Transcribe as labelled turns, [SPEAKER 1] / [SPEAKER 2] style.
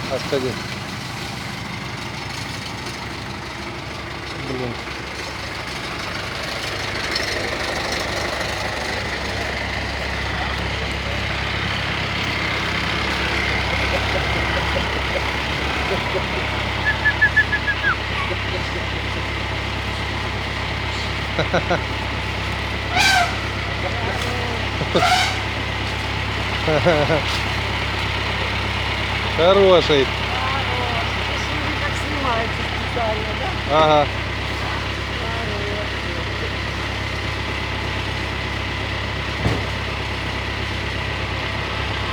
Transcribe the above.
[SPEAKER 1] А сходи. Блин. Хороший.
[SPEAKER 2] Как снимается специально, да?
[SPEAKER 1] Ага.